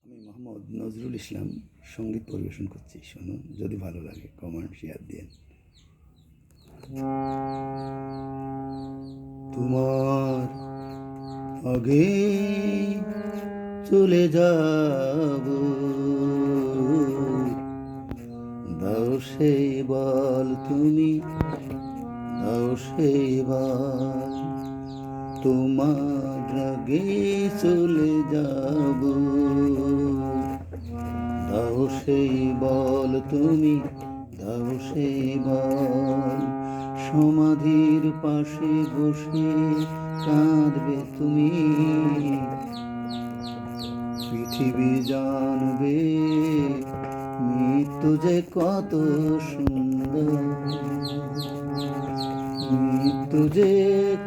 আমি মোহাম্মদ নজরুল ইসলাম সঙ্গীত পরিবেশন করছি। শুনুন, যদি ভালো লাগে কমেন্ট শেয়ার দিন। তোমার আগে চলে যাব, দাও সেই বল তুমি, দাও সেই বল। তোমার আগে চলে যাব, দাও সেই বল তুমি, দাও সেই বল। সমাধির পাশে বসে কাঁদবে তুমি, পৃথিবী জানবে মৃত্যু যে কত সুন্দর, মৃত্যু যে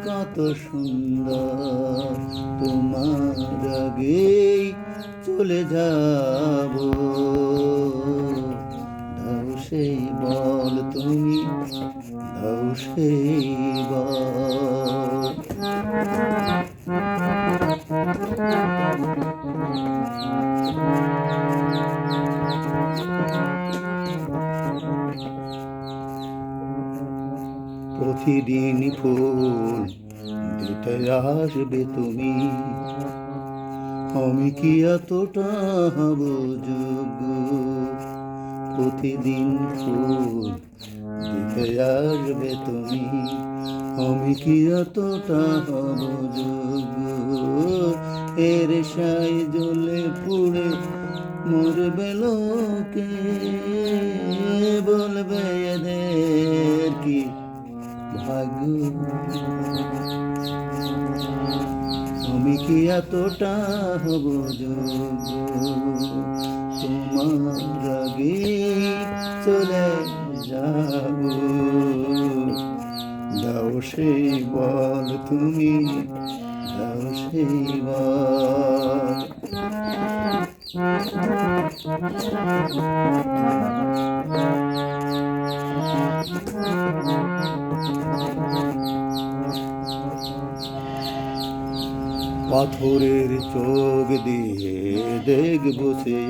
কত সুন্দর। তোমার আগেই চলে যাব, দাও সেই বল তুমি, দাও সেই বল। প্রতিদিন ফুল দিতে আসবে তুমি, আমি কি এতটা হব যোগ্য? প্রতিদিন ফুল দিতে আসবে তুমি, আমি কি এতটা হব যোগ্য? এর সাই জ্বলে পুড়ে মরবে লোকে, বলবে এদের কি ভাগ্য। আমি কি এতটা হব যোগ্য? তোমার আগে চলে যাব, দাও সেই বল তুমি, দাও সেই বল। পাথরের চোখ দিয়ে দেখবো সে,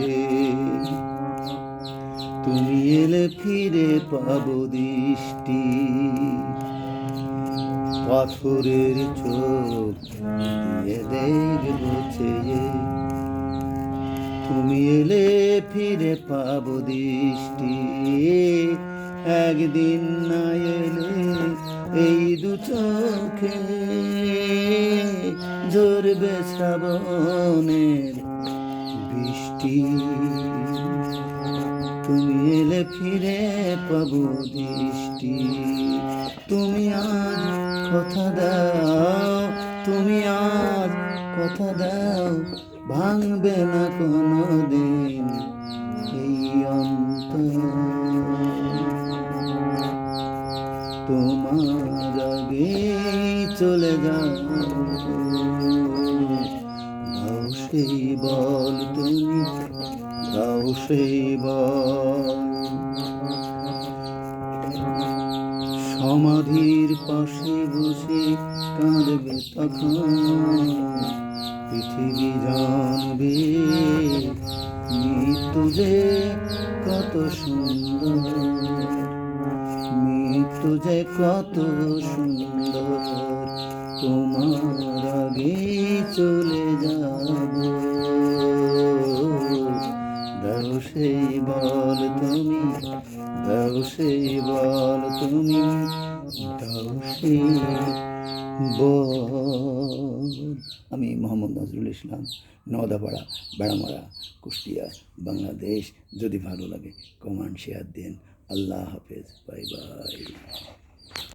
তুমি এলে ফিরে পাবো দৃষ্টি। পাথরের চোখ দিয়ে দেখবো সে, তুমি এলে ফিরে পাবো দৃষ্টি। একদিন না এলে এই দু চোখে ঝরবে শ্রাবণের বৃষ্টি। তুমি এলে ফিরে পাবো দৃষ্টি। তুমি আজ কথা দাও, তুমি আজ কথা দাও, ভাঙবে না কোনো দিন এই অন্তর। তোমার আগে চলে যাও, দাও সেই বল তুমি, দাও সেই বল। সমাধির পাশে বসে কাঁদবে তখন, পৃথিবী জানবে মৃত্যু যে কত সুন্দর, মৃত্যু যে কত সুন্দর। তোমার আগে চলে যাব, দাও সেই বল তুমি, দাও সেই বল তুমি, দাও সেই বল। আমি মোহাম্মদ নজরুল ইসলাম, নওদাপাড়া, বেড়ামারা, কুষ্টিয়া, বাংলাদেশ। যদি ভালো লাগে কমেন্ট শেয়ার দিন। আল্লাহ হাফেজ, বাই বাই।